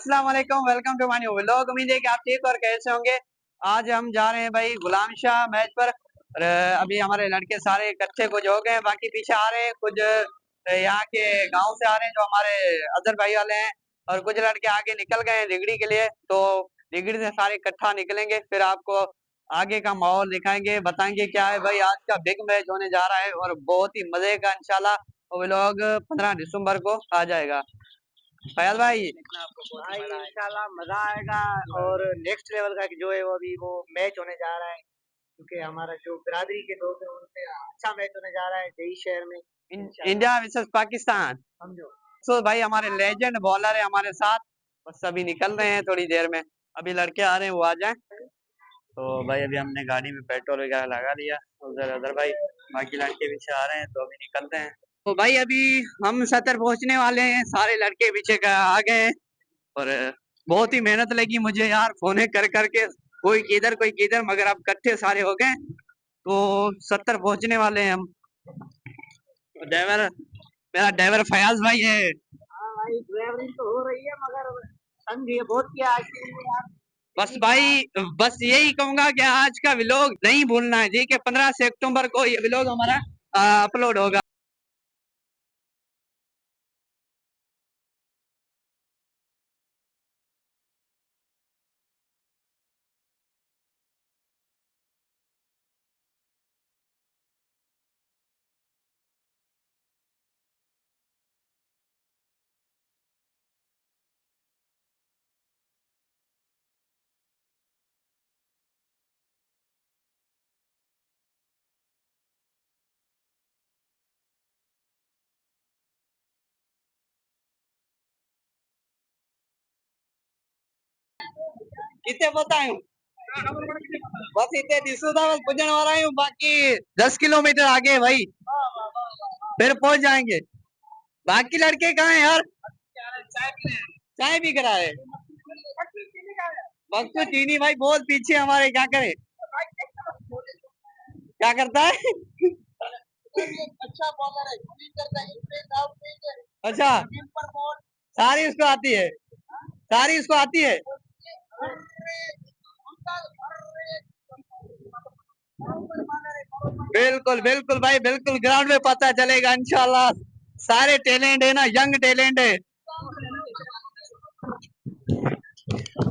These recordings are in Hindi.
अस्सलाम वालेकुम, welcome to my new vlog. उम्मीद है कि आप ठीक और कैसे होंगे। आज हम जा रहे हैं भाई गुलाम शाह मैच पर। अभी हमारे लड़के सारे इकट्ठे कुछ हो गए हैं, बाकी पीछे आ रहे हैं कुछ यहाँ के गांव से आ रहे हैं जो हमारे अदर भाई वाले हैं, और कुछ लड़के आगे निकल गए हैं रिगड़ी के लिए। तो रिगड़ी से सारे इकट्ठा निकलेंगे, फिर आपको आगे का माहौल दिखाएंगे, बताएंगे क्या है भाई। आज का बिग मैच होने जा रहा है और बहुत ही मजे का इंशाल्लाह व्लॉग 15 दिसंबर को आ जाएगा। फयाज भाई भाई इंशाल्लाह मजा आएगा। और नेक्स्ट लेवल का जो है वो अभी वो मैच होने जा रहा है, क्योंकि हमारा जो बिरादरी के लोग हैं उनसे अच्छा मैच होने जा रहा है जई शहर में इंडिया वर्सेस पाकिस्तान। समझो। तो भाई हमारे लेजेंड बॉलर है हमारे साथ, बस अभी निकल रहे हैं थोड़ी देर में। अभी लड़के आ रहे हैं, वो आ जाए। तो भाई अभी हमने गाड़ी में पेट्रोल वगैरह लगा लिया। उधर उधर भाई बाकी लड़के पीछे आ रहे हैं, तो अभी निकलते हैं। तो भाई अभी हम सतर पहुंचने वाले हैं, सारे लड़के पीछे का आ गए हैं। और बहुत ही मेहनत लगी मुझे यार, फोने कर करके कोई किधर, मगर अब इकट्ठे सारे हो गए तो 70 पहुंचने वाले हैं हम। ड्राइवर मेरा ड्राइवर फयाज भाई है। हाँ भाई ड्राइवरिंग तो हो रही है, मगर समझिए बहुत किया आज के लिए यार। बस भाई बस यही कहूंगा कि आज का व्लॉग नहीं भूलना है जी, कि 15 से अक्टूबर को ये व्लॉग हमारा अपलोड होगा। कितने बताऊं, बस इतने दिसो था, बस पुजन वाला हूँ, बाकी 10 किलोमीटर आगे भाई फिर पहुंच जाएंगे। बाकी लड़के कहाँ हैं यार? चाय भी करा है बस। तो चीनी भाई बहुत पीछे हमारे, क्या करे, क्या करता है? अच्छा बॉलर है, अच्छा सारी उसको आती है, सारी उसको आती है। बिल्कुल बिल्कुल भाई, बिल्कुल ग्राउंड में पता चलेगा इंशाल्लाह। सारे टैलेंट है ना, यंग टैलेंट है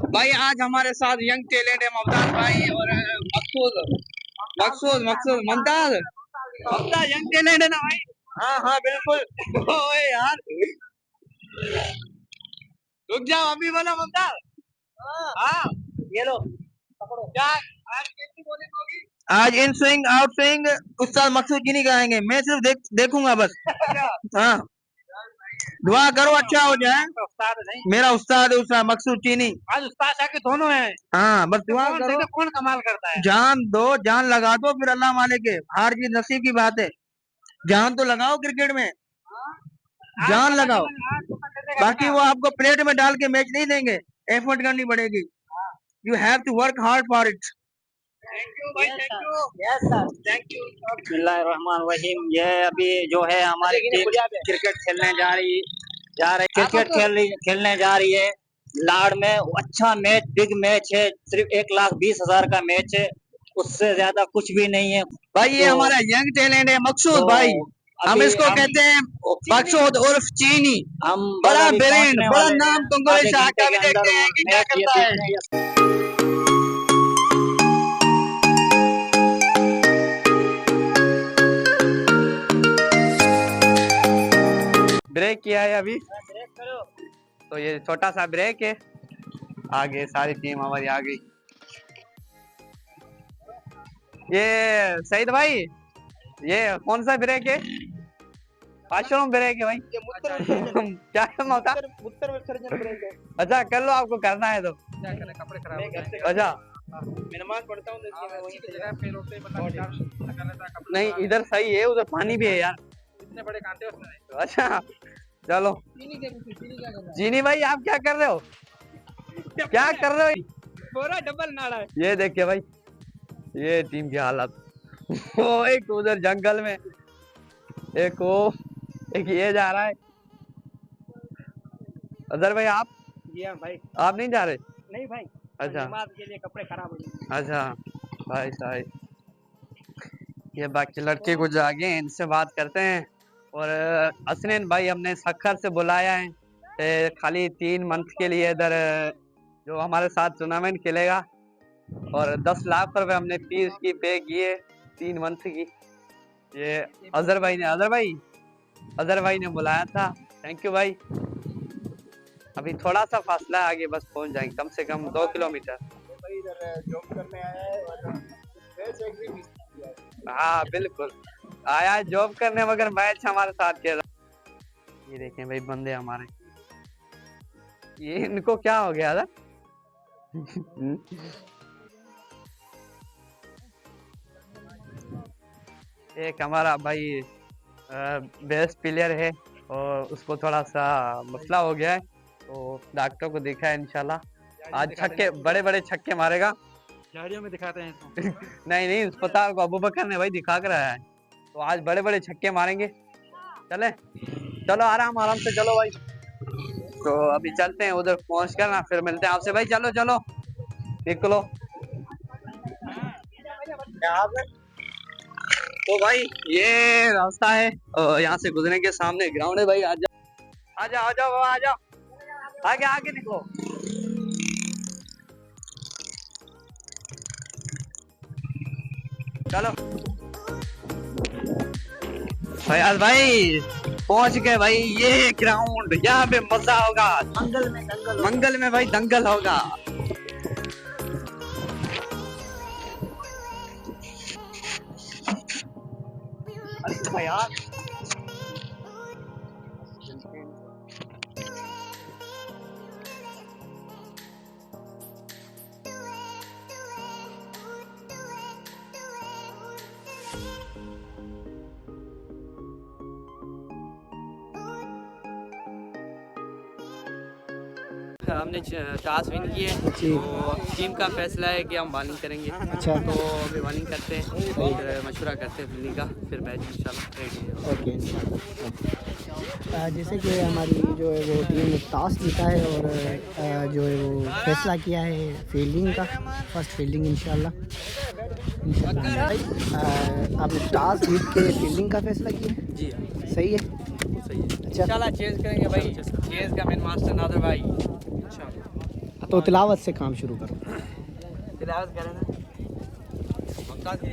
भाई। आज हमारे साथ यंग टैलेंट है ममताज भाई और मकसूद मकसूद मकसूद मुमताज। ममताज यंग टैलेंट है ना भाई? हाँ हाँ बिल्कुल। ओए यार रुक जाओ, अभी बोलो मुमताज। हाँ ये लो क्या आज कैसी बॉलिंग होगी? आज इन स्विंग आउट स्विंग उस्ताद मकसूद जी नहीं कराएंगे, मैं सिर्फ देखूंगा बस। हाँ दुआ करो अच्छा हो जाए। उस्ताद नहीं, मेरा उस्ताद है उस्ताद मकसूद चीनी। आज उस्ताद साहब के दोनों हैं। हाँ बस दुआ कौन करो, कौन कमाल करता है? जान दो, जान लगा दो, फिर अल्लाह मालिक है, हार जीत नसीब की बात है। जान तो लगाओ क्रिकेट में, जान लगाओ। बाकी वो आपको प्लेट में डाल के मैच नहीं देंगे, एफर्ट करनी पड़ेगी। You have to work hard for it. Thank you भाई, thank you, yes sir. Thank you. बिस्मिल्लाहिर्रहमानिर्रहीम। ये अभी जो है हमारी टीम क्रिकेट खेलने जा रही क्रिकेट खेलने जा रही है लाड़ में। अच्छा मैच, बिग मैच है, सिर्फ 1,20,000 का मैच है, उससे ज्यादा कुछ भी नहीं है भाई ये तो हमारा यंग टैलेंट है मकसूद भाई, हम इसको कहते हैं मकसूद उर्फ चीनी। हम बड़ा अभी ब्रेन, पहुंचने बड़ा वाले हैं। नाम तुमको आधे घंटे भी के अंदर देखते वो हैं कि क्या मैच ये करता है। देखने ब्रेक किया है अभी, तो ये छोटा सा ब्रेक है। आगे सारी टीम हमारी आ गई। ये सईद भाई, ये कौन सा ब्रेक है? वाशरूम ब्रेक है भाई। क्या करना होता? मूत्र विसर्जन ब्रेक है। अच्छा कर लो, आपको करना है तो। क्या करें, कपड़े खराब हो जाएंगे। अच्छा मैं नमाज पढ़ता हूँ नहीं, इधर सही है, उधर पानी भी है यार। इतने बड़े कांटे उसमें नहीं। अच्छा चलो। चीनी भाई आप क्या कर रहे हो, क्या कर रहे हो? पूरा डबल नाड़ा है। ये देखिए भाई, ये टीम की हालत। वो एक उधर जंगल में, एक वो, एक ये जा रहा है। अजहर भाई आप जी हाँ भाई। आप नहीं जा रहे? नहीं भाई, अच्छा नमाज के लिए कपड़े खराब हो गए। अच्छा भाई साहब, ये बाकी लड़के कुछ आगे हैं, इनसे बात करते हैं। और हसनैन भाई हमने सखर से बुलाया है, खाली 3 मंथ के लिए इधर जो हमारे साथ टूर्नामेंट खेलेगा, और 10 लाख रुपए हमने फीस की पे की है 3 मंथ की। ये अजहर भाई ने बुलाया था, थैंक यू भाई। अभी थोड़ा सा फासला है आगे, बस पहुंच जाएंगे, कम से कम 2 किलोमीटर। हाँ बिल्कुल आया है जॉब करने, मगर मैच हमारे साथ खेल रहा। ये देखें भाई बंदे हमारे, ये इनको क्या हो गया था? एक हमारा भाई बेस्ट प्लेयर है और उसको थोड़ा सा मसला हो गया है, तो डॉक्टर को दिखा है, इंशाल्लाह आज छक्के, बड़े बड़े छक्के मारेगा। झाड़ियों में दिखाते हैं इसको। नहीं अस्पताल को अबू बकर ने भाई दिखा कर आया है, तो आज बड़े बड़े छक्के मारेंगे। चले चलो आराम से चलो भाई, तो अभी चलते हैं उधर पहुंच कर ना, फिर मिलते हैं आपसे भाई। चलो चलो निकलो। तो भाई ये रास्ता है, यहाँ से गुजरने के सामने ग्राउंड है भाई। आ जाओ आगे निकलो। चलो फयाज भाई पहुंच गए भाई, ये ग्राउंड, यहाँ पे मजा होगा, मंगल में भाई दंगल होगा। यार हमने टॉस विन की है, तो टीम का फैसला है कि हम बॉलिंग करेंगे। अच्छा, तो अभी बॉलिंग करते हैं, फिर मशवरा करते हैं फील्डिंग का, फिर मैच इंशाल्लाह रेडी है। ओके। जैसे कि हमारी जो है वो टीम ने टॉस जीता है और जो है वो फैसला किया है फील्डिंग का, फर्स्ट फील्डिंग इंशाल्लाह। आपने टॉस जीत के फील्डिंग का फैसला किया? जी सही है, सही है। अच्छा। इंशाल्लाह चेंज करेंगे भाई, चेंज का मेन मास्टर नादर भाई। तो तिलावत से काम शुरू करो। तिलावत करें ना, मुमताज है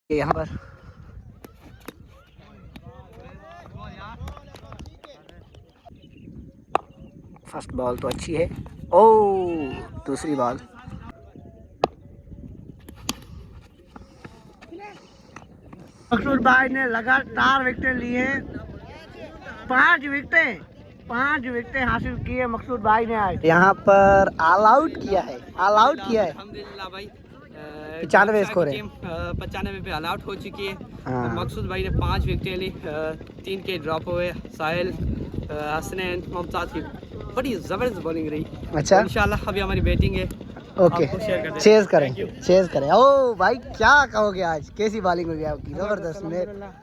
यहाँ पर फर्स्ट बॉल तो अच्छी है, ओ दूसरी बॉल मकसूद भाई ने लगातार विकेट लिए, 5 विकेटें हासिल की है मकसूद भाई ने आज। यहाँ पर ऑल आउट किया है, अल्हम्दुलिल्लाह भाई। 95 स्कोर है, 95 पे ऑल आउट हो चुकी है। हाँ। मकसूद भाई ने 5 विकेटें ली, 3 के ड्रॉप हुए। साहिल, हसनैन, मुमताज की बड़ी जबरदस्त बॉलिंग रही। अच्छा, इंशाल्लाह अभी हमारी बैटिंग है, ओके, चेज करें। ओ भाई क्या कहोगे, आज कैसी बॉलिंग हो गई आपकी? जबरदस्त,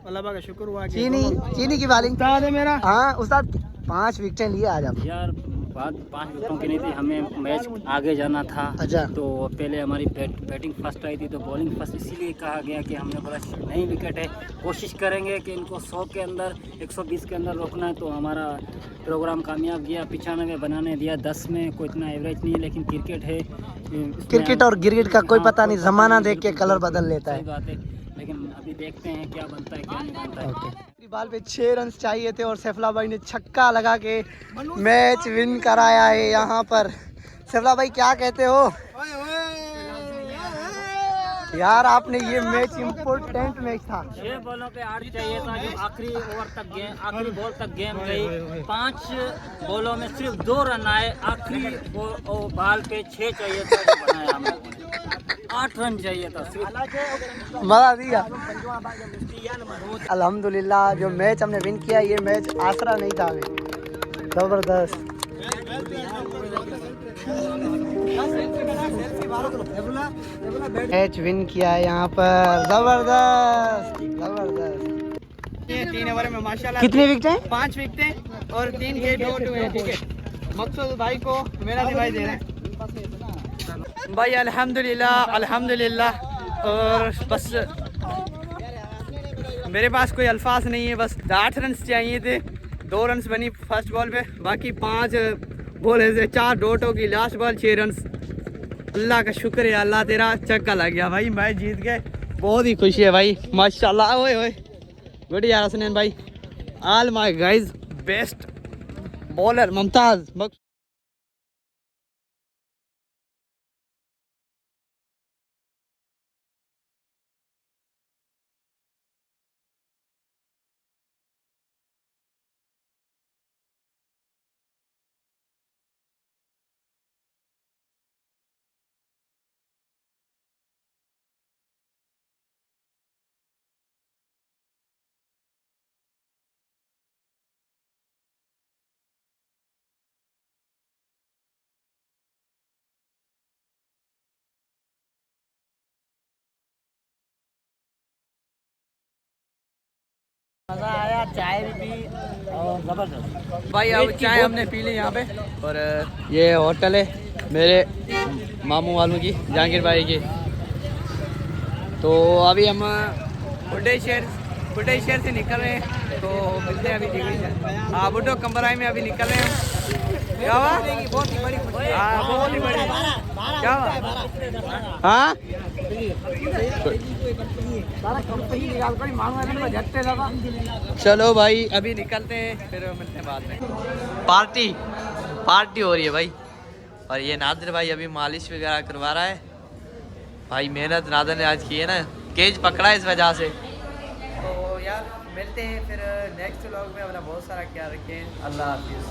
अल्लाह का शुक्र हुआ। चीनी की बॉलिंग उस्ताद है मेरा। हाँ उस्ताद, 5 विकेटें लिए आज आप। यार बात 5 विकेटों की नहीं थी, हमें मैच आगे जाना था। अच्छा, तो पहले हमारी बैटिंग फर्स्ट आई थी, तो बॉलिंग फर्स्ट इसीलिए कहा गया कि हमने बोला नई विकेट है, कोशिश करेंगे कि इनको 100 के अंदर 120 के अंदर रोकना है। तो हमारा प्रोग्राम कामयाब गया, 95 बनाने दिया, 10 में कोई इतना एवरेज नहीं है, लेकिन क्रिकेट है, क्रिकेट और गिरगिट का कोई पता नहीं, जमाना देख के कलर बदल लेता है। सही बात है, लेकिन अभी देखते हैं क्या बनता है क्या नहीं बनता है। ओके। बॉल पे 6 रन चाहिए थे और सैफला भाई ने छक्का लगा के मैच विन कराया है यहाँ पर। सैफला भाई क्या कहते हो यार, आपने ये मैच इम्पोर्टेंट मैच था। 6 बॉलों पे 8 चाहिए था, जो आखिरी ओवर तक गेम, आखिरी बॉल तक गेम गई। 5 बॉलों में सिर्फ 2 रन आए, आखिरी बॉल पे 6 चाहिए था, जो बनाया हम लोगों ने। 8 रन चाहिए था सिर्फ, मजा दिया। अल्हम्दुलिल्लाह जो मैच हमने विन किया, ये मैच आसरा नहीं था हमें, जबरदस्त। मैच विन किया है यहाँ पर, जबरदस्त जबरदस्त। ये 3 ओवर में माशाल्लाह कितने विकेट? 5 विकेटें और 3 के डॉट हुए। ठीक है, मकसूद भाई को मेरा दिवाई दे रहे हैं भाई। अल्हम्दुलिल्लाह अल्हम्दुलिल्लाह। और बस मेरे पास कोई अल्फाज नहीं है, बस 8 रन चाहिए थे, 2 रन बनी फर्स्ट बॉल पे, बाकी 5 बॉल से 4 डॉट होगी, लास्ट बॉल 6 रन। अल्लाह का शुक्र है, अल्लाह तेरा चक्का लग गया भाई, मैच जीत गए, बहुत ही खुशी है भाई माशाल्लाह। ओए ओए गुड यार हसनैन भाई, all my guys, best bowler Mumtaz. मजा आया, चाय भी पी और जबरदस्त भाई अब चाय हमने पी ली यहाँ पे, और ये होटल है मेरे मामू वालों की, जहांगीर भाई की। तो अभी हम बुड्ढे शहर से निकल रहे हैं, तो मिलते हैं अभी दिल्ली से। हाँ बुड्ढो कंबराई में अभी निकल रहे हैं। क्या हुआ? बहुत ही बड़ी, हाँ बहुत ही बड़ी। क्या हुआ? हाँ चलो भाई अभी निकलते हैं, फिर मिलते हैं बाद में। पार्टी हो रही है भाई, और ये नादिर भाई अभी मालिश वगैरह करवा रहा है भाई। मेहनत नादिर ने आज की है ना, केज पकड़ा है इस वजह से। तो यार मिलते हैं फिर नेक्स्ट व्लॉग में, अपना बहुत सारा ख्याल रखें, अल्लाह हाफिज़।